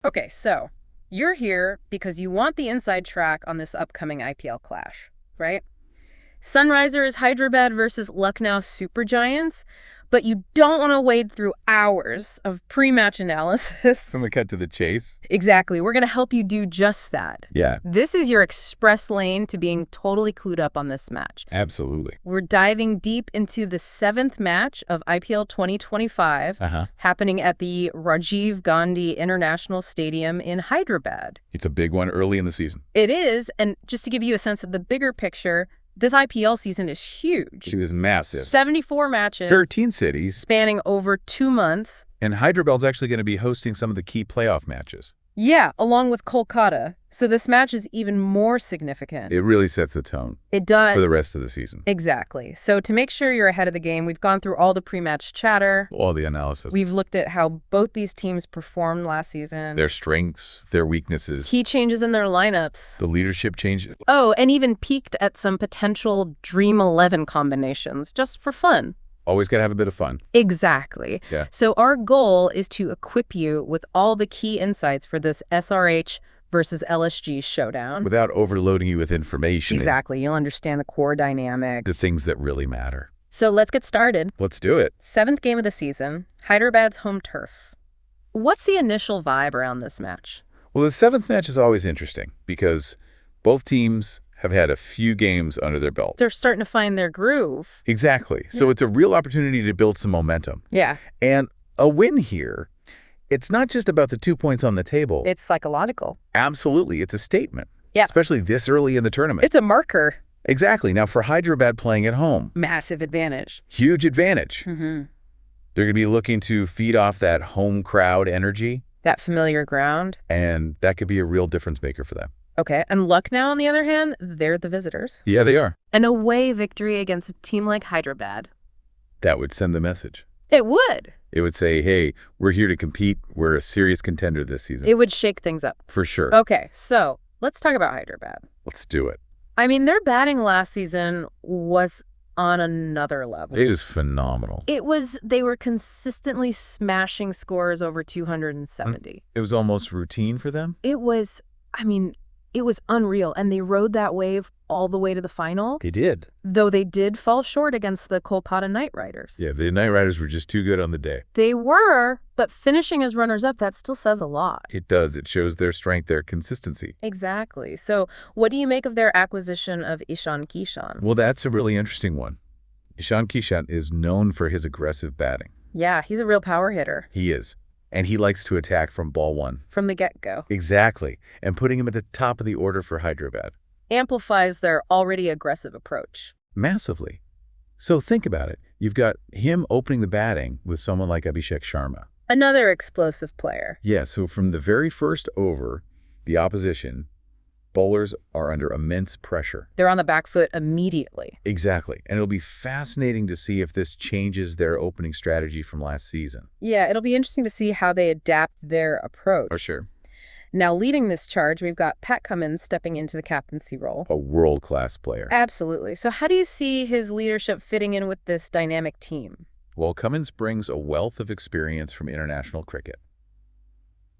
Okay, so you're here because you want the inside track on this upcoming IPL clash, right? Sunrisers Hyderabad versus Lucknow Super Giants, but you don't want to wade through hours of pre-match analysis. From the cut to the chase? Exactly. We're going to help you do just that. Yeah. This is your express lane to being totally clued up on this match. Absolutely. We're diving deep into the 7th match of IPL 2025, happening at the Rajiv Gandhi International Stadium in Hyderabad. It's a big one early in the season. It is, and just to give you a sense of the bigger picture, this IPL season is huge. It was massive. 74 matches. 13 cities. Spanning over 2 months. And Hyderabad's actually going to be hosting some of the key playoff matches. Yeah, along with Kolkata. So this match is even more significant. It really sets the tone. It does. For the rest of the season. Exactly. So to make sure you're ahead of the game, we've gone through all the pre-match chatter. All the analysis. We've looked at how both these teams performed last season. Their strengths, their weaknesses. Key changes in their lineups. The leadership changes. Oh, and even peeked at some potential Dream 11 combinations, just for fun. Always got to have a bit of fun. Exactly. Yeah. So our goal is to equip you with all the key insights for this SRH versus LSG showdown. Without overloading you with information. Exactly. You'll understand the core dynamics. The things that really matter. So let's get started. Let's do it. 7th game of the season, Hyderabad's home turf. What's the initial vibe around this match? Well, the 7th match is always interesting because both teams have had a few games under their belt. They're starting to find their groove. Exactly. So it's a real opportunity to build some momentum. Yeah. And a win here, it's not just about the 2 points on the table. It's psychological. Absolutely. It's a statement. Yeah. Especially this early in the tournament. It's a marker. Exactly. Now, for Hyderabad playing at home. Massive advantage. Huge advantage. Mm-hmm. They're going to be looking to feed off that home crowd energy. That familiar ground. And that could be a real difference maker for them. Okay, and Lucknow, on the other hand, they're the visitors. Yeah, they are. An away victory against a team like Hyderabad. That would send the message. It would. It would say, hey, we're here to compete. We're a serious contender this season. It would shake things up. For sure. Okay, so let's talk about Hyderabad. Let's do it. I mean, their batting last season was on another level. It was phenomenal. They were consistently smashing scores over 270. It was almost routine for them? It was unreal, and they rode that wave all the way to the final. They did. Though they did fall short against the Kolkata Knight Riders. Yeah, the Knight Riders were just too good on the day. They were, but finishing as runners-up, that still says a lot. It does. It shows their strength, their consistency. Exactly. So what do you make of their acquisition of Ishan Kishan? Well, that's a really interesting one. Ishan Kishan is known for his aggressive batting. Yeah, he's a real power hitter. He is. And he likes to attack from ball one. From the get-go. Exactly. And putting him at the top of the order for Hyderabad. Amplifies their already aggressive approach. Massively. So think about it. You've got him opening the batting with someone like Abhishek Sharma. Another explosive player. Yeah, so from the very first over, the opposition, bowlers are under immense pressure. They're on the back foot immediately. Exactly. And it'll be fascinating to see if this changes their opening strategy from last season. Yeah, it'll be interesting to see how they adapt their approach. For sure. Now, leading this charge, we've got Pat Cummins stepping into the captaincy role. A world-class player. Absolutely. So how do you see his leadership fitting in with this dynamic team? Well, Cummins brings a wealth of experience from international cricket.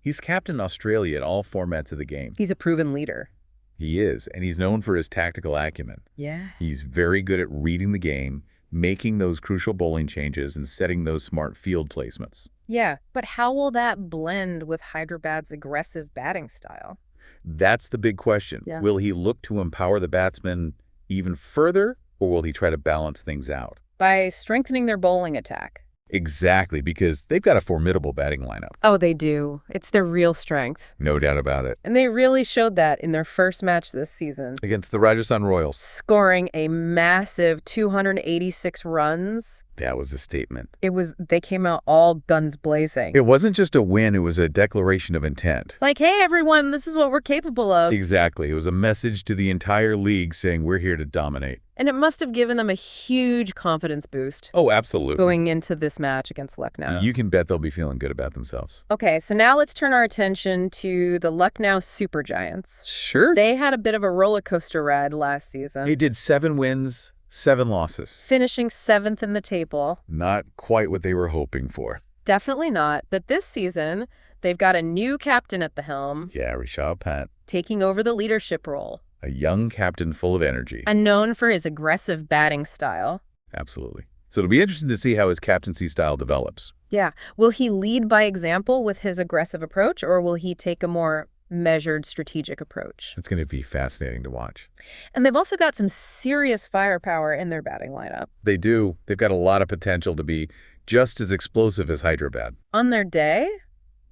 He's captained Australia in all formats of the game. He's a proven leader. He is, and he's known for his tactical acumen. Yeah. He's very good at reading the game, making those crucial bowling changes, and setting those smart field placements. Yeah, but how will that blend with Hyderabad's aggressive batting style? That's the big question. Yeah. Will he look to empower the batsmen even further, or will he try to balance things out? By strengthening their bowling attack. Exactly, because they've got a formidable batting lineup. Oh, they do. It's their real strength. No doubt about it. And they really showed that in their first match this season. Against the Rajasthan Royals. Scoring a massive 286 runs. That was a statement. They came out all guns blazing. It wasn't just a win, it was a declaration of intent. Like, hey, everyone, this is what we're capable of. Exactly. It was a message to the entire league saying we're here to dominate. And it must have given them a huge confidence boost. Oh, absolutely. Going into this match against Lucknow. You can bet they'll be feeling good about themselves. Okay, so now let's turn our attention to the Lucknow Super Giants. Sure. They had a bit of a roller coaster ride last season. They did 7 wins, 7 losses. Finishing 7th in the table. Not quite what they were hoping for. Definitely not. But this season, They've got a new captain at the helm, Yeah, Rishabh Pant, taking over the leadership role, a young captain full of energy. and known for his aggressive batting style. Absolutely. So it'll be interesting to see how his captaincy style develops. Yeah. Will he lead by example with his aggressive approach, or will he take a more measured, strategic approach? It's going to be fascinating to watch. And they've also got some serious firepower in their batting lineup. They do. They've got a lot of potential to be just as explosive as Hyderabad. On their day,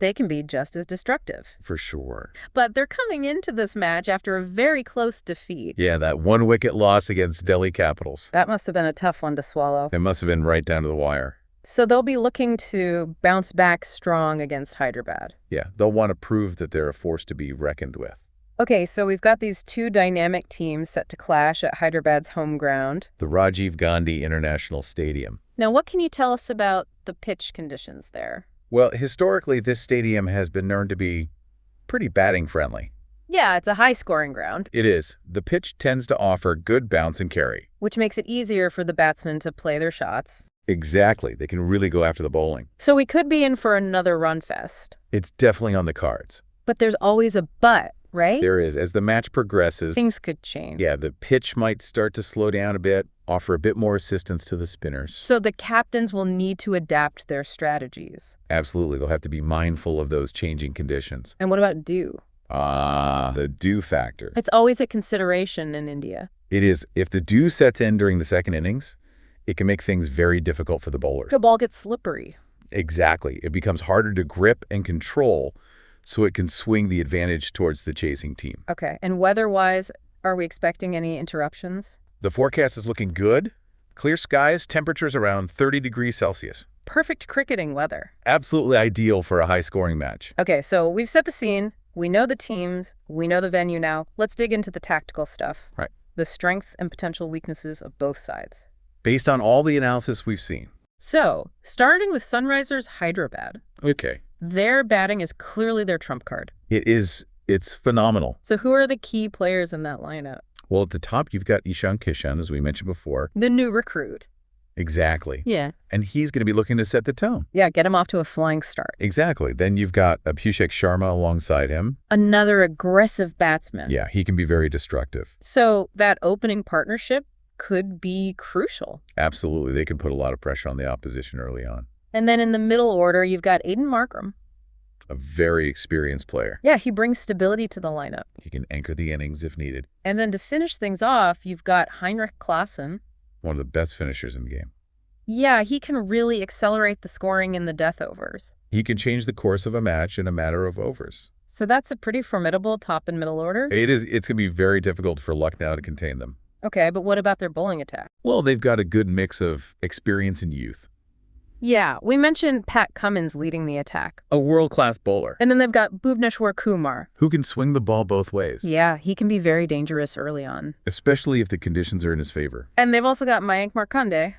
they can be just as destructive. For sure. But they're coming into this match after a very close defeat. Yeah, that one-wicket loss against Delhi Capitals. That must have been a tough one to swallow. It must have been right down to the wire. So they'll be looking to bounce back strong against Hyderabad. Yeah, they'll want to prove that they're a force to be reckoned with. Okay, so we've got these two dynamic teams set to clash at Hyderabad's home ground. The Rajiv Gandhi International Stadium. Now, what can you tell us about the pitch conditions there? Well, historically, this stadium has been known to be pretty batting friendly. Yeah, it's a high-scoring ground, It is. The pitch tends to offer good bounce and carry. which makes it easier for the batsmen to play their shots. Exactly. They can really go after the bowling. So we could be in for another run fest. It's definitely on the cards. But there's always a but, right? There is. As the match progresses, Things could change. yeah, the pitch might start to slow down a bit, offer a bit more assistance to the spinners. So the captains will need to adapt their strategies. Absolutely. They'll have to be mindful of those changing conditions. And what about dew? The dew factor. It's always a consideration in India. It is. If the dew sets in during the second innings, it can make things very difficult for the bowlers. The ball gets slippery. Exactly. It becomes harder to grip and control, so it can swing the advantage towards the chasing team. Okay, and weather-wise, are we expecting any interruptions? The forecast is looking good. Clear skies, temperatures around 30 degrees Celsius. Perfect cricketing weather. Absolutely ideal for a high-scoring match. Okay, so we've set the scene. We know the teams. We know the venue now. Let's dig into the tactical stuff. Right. The strengths and potential weaknesses of both sides. Based on all the analysis we've seen. So, starting with Sunrisers Hyderabad, Okay. their batting is clearly their trump card. It's phenomenal. So who are the key players in that lineup? Well, at the top, you've got Ishan Kishan, as we mentioned before. The new recruit. Exactly. Yeah. And he's going to be looking to set the tone. Yeah, get him off to a flying start. Exactly. Then you've got Abhishek Sharma alongside him. Another aggressive batsman. Yeah, he can be very destructive. So that opening partnership could be crucial. Absolutely. They can put a lot of pressure on the opposition early on. And then in the middle order, you've got Aiden Markram. A very experienced player. Yeah, he brings stability to the lineup. He can anchor the innings if needed. And then to finish things off, you've got Heinrich Klaassen. One of the best finishers in the game. Yeah, he can really accelerate the scoring in the death overs. He can change the course of a match in a matter of overs. So that's a pretty formidable top and middle order. It's going to be very difficult for Lucknow to contain them. Okay, but what about their bowling attack? Well, they've got a good mix of experience and youth. Yeah, we mentioned Pat Cummins leading the attack. A world-class bowler. And then they've got Bhuvneshwar Kumar. Who can swing the ball both ways. Yeah, he can be very dangerous early on. Especially if the conditions are in his favor. And they've also got Mayank Markande.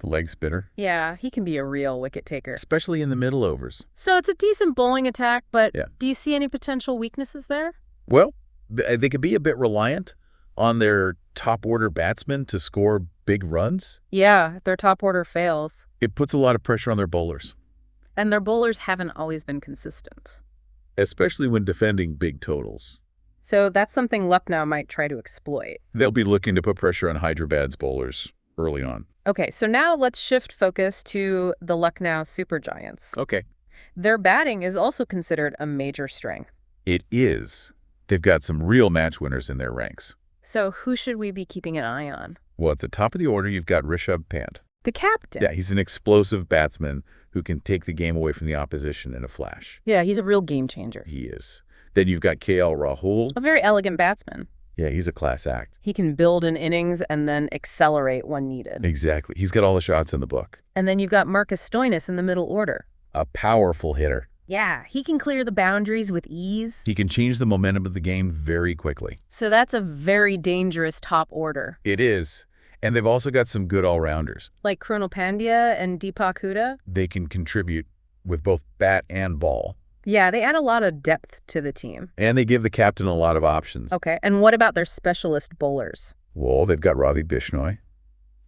The leg spinner. Yeah, he can be a real wicket taker. Especially in the middle overs. So it's a decent bowling attack, but Yeah. do you see any potential weaknesses there? Well, they could be a bit reliant on their top-order batsmen to score big runs. Yeah, if their top order fails. It puts a lot of pressure on their bowlers. And their bowlers haven't always been consistent. Especially when defending big totals. So that's something Lucknow might try to exploit. They'll be looking to put pressure on Hyderabad's bowlers early on. Okay, so now let's shift focus to the Lucknow Super Giants. Okay. Their batting is also considered a major strength. It is. They've got some real match winners in their ranks. So who should we be keeping an eye on? Well, at the top of the order, you've got Rishabh Pant. The captain. Yeah, he's an explosive batsman who can take the game away from the opposition in a flash. Yeah, he's a real game changer. He is. Then you've got KL Rahul. A very elegant batsman. Yeah, he's a class act. He can build an innings and then accelerate when needed. Exactly. He's got all the shots in the book. And then you've got Marcus Stoinis in the middle order. A powerful hitter. Yeah, he can clear the boundaries with ease. He can change the momentum of the game very quickly. So that's a very dangerous top order. It is. And they've also got some good all-rounders. Like Krunal Pandya and Deepak Huda. They can contribute with both bat and ball. Yeah, they add a lot of depth to the team. And they give the captain a lot of options. Okay, and what about their specialist bowlers? Well, they've got Ravi Bishnoi.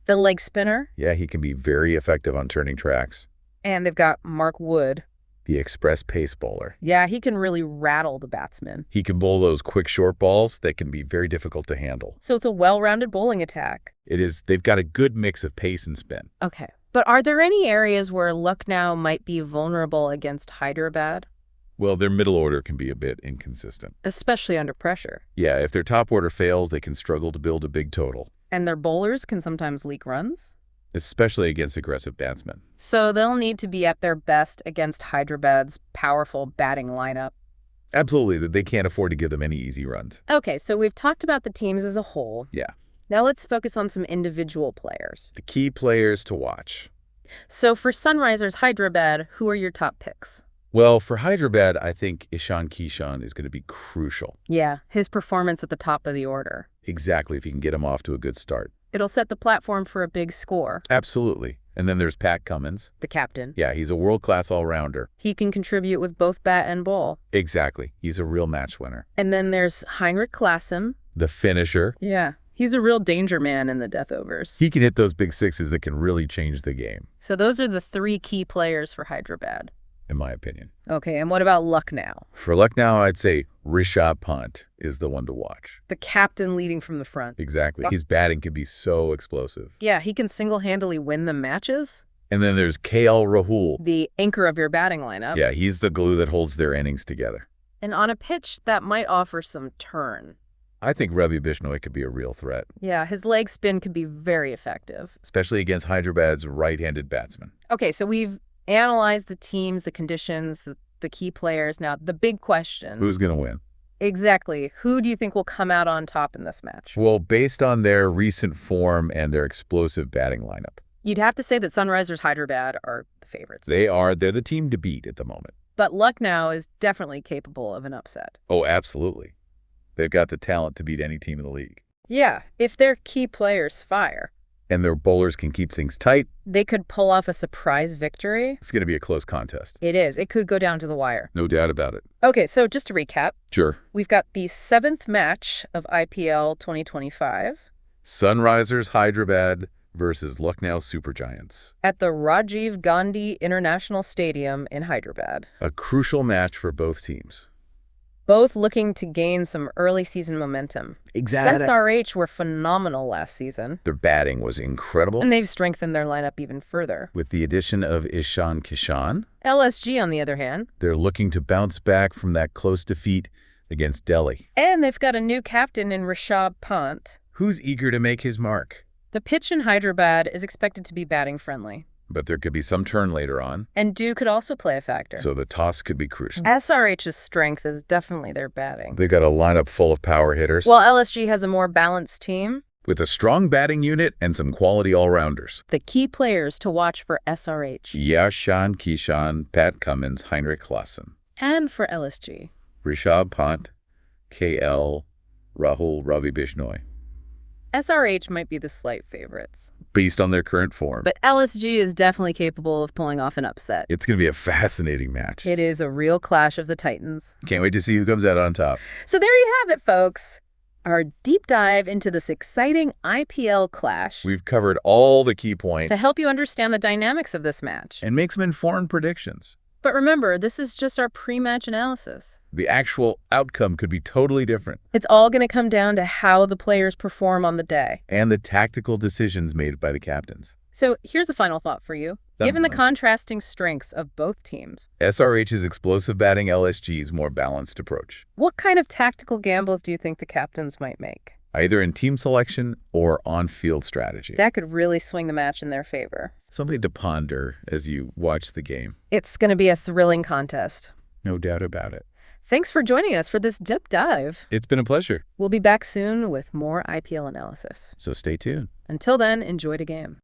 The leg spinner. Yeah, he can be very effective on turning tracks. And they've got Mark Wood. The express pace bowler. Yeah, he can really rattle the batsman. He can bowl those quick short balls that can be very difficult to handle. So it's a well-rounded bowling attack. It is. They've got a good mix of pace and spin. Okay. But are there any areas where Lucknow might be vulnerable against Hyderabad? Well, their middle order can be a bit inconsistent. Especially under pressure. Yeah, if their top order fails, they can struggle to build a big total. And their bowlers can sometimes leak runs? Especially against aggressive batsmen. So they'll need to be at their best against Hyderabad's powerful batting lineup. Absolutely, they can't afford to give them any easy runs. Okay, so we've talked about the teams as a whole. Yeah. Now let's focus on some individual players. The key players to watch. So for Sunrisers Hyderabad, who are your top picks? Well, for Hyderabad, I think Ishan Kishan is going to be crucial. Yeah, his performance at the top of the order. Exactly, if you can get him off to a good start. It'll set the platform for a big score. Absolutely. And then there's Pat Cummins. The captain. Yeah, he's a world-class all-rounder. He can contribute with both bat and ball. Exactly. He's a real match winner. And then there's Heinrich Klaassen. The finisher. Yeah, he's a real danger man in the death overs. He can hit those big sixes that can really change the game, So those are the three key players for Hyderabad. in my opinion. Okay, and what about Lucknow? For Lucknow, I'd say Rishabh Pant is the one to watch. The captain leading from the front. Exactly. His batting can be so explosive. Yeah, he can single-handedly win the matches. And then there's KL Rahul. The anchor of your batting lineup. Yeah, he's the glue that holds their innings together. And on a pitch that might offer some turn. I think Ravi Bishnoi could be a real threat, Yeah, his leg spin could be very effective. especially against Hyderabad's right-handed batsman. Okay, so we've analyzed the teams, the conditions, the key players. Now, the big question. Who's going to win? Exactly. Who do you think will come out on top in this match? Well, based on their recent form and their explosive batting lineup, You'd have to say that Sunrisers Hyderabad are the favorites. they're the team to beat at the moment. But Lucknow is definitely capable of an upset. Oh, absolutely. They've got the talent to beat any team in the league. Yeah, if their key players fire, And their bowlers can keep things tight. they could pull off a surprise victory. It's going to be a close contest. It is. It could go down to the wire. No doubt about it. Okay, so just to recap, Sure. we've got the 7th match of IPL 2025 Sunrisers Hyderabad versus Lucknow Super Giants. at the Rajiv Gandhi International Stadium in Hyderabad. A crucial match for both teams. Both looking to gain some early season momentum. SRH were phenomenal last season, Their batting was incredible. and they've strengthened their lineup even further. With the addition of Ishan Kishan, LSG, on the other hand, they're looking to bounce back from that close defeat against Delhi. and they've got a new captain in Rishabh Pant. Who's eager to make his mark? The pitch in Hyderabad is expected to be batting friendly, But there could be some turn later on, and dew could also play a factor. so the toss could be crucial. SRH's strength is definitely their batting. They've got a lineup full of power hitters, While LSG has a more balanced team, with a strong batting unit and some quality all-rounders. the key players to watch for SRH Ishan Kishan, Pat Cummins, Heinrich Klaassen, and for LSG. Rishabh Pant, KL, Rahul, Ravi Bishnoi. SRH might be the slight favorites, Based on their current form, but LSG is definitely capable of pulling off an upset. it's going to be a fascinating match. It is a real clash of the Titans. Can't wait to see who comes out on top. So there you have it, folks. Our deep dive into this exciting IPL clash We've covered all the key points to help you understand the dynamics of this match. and make some informed predictions. But remember, this is just our pre-match analysis. The actual outcome could be totally different, It's all going to come down to how the players perform on the day. and the tactical decisions made by the captains. So here's a final thought for you. Given the contrasting strengths of both teams, SRH's explosive batting, LSG's more balanced approach, what kind of tactical gambles do you think the captains might make? either in team selection or on-field strategy. That could really swing the match in their favor. Something to ponder as you watch the game. It's going to be a thrilling contest. No doubt about it. Thanks for joining us for this deep dive. It's been a pleasure. We'll be back soon with more IPL analysis. So stay tuned. Until then, enjoy the game.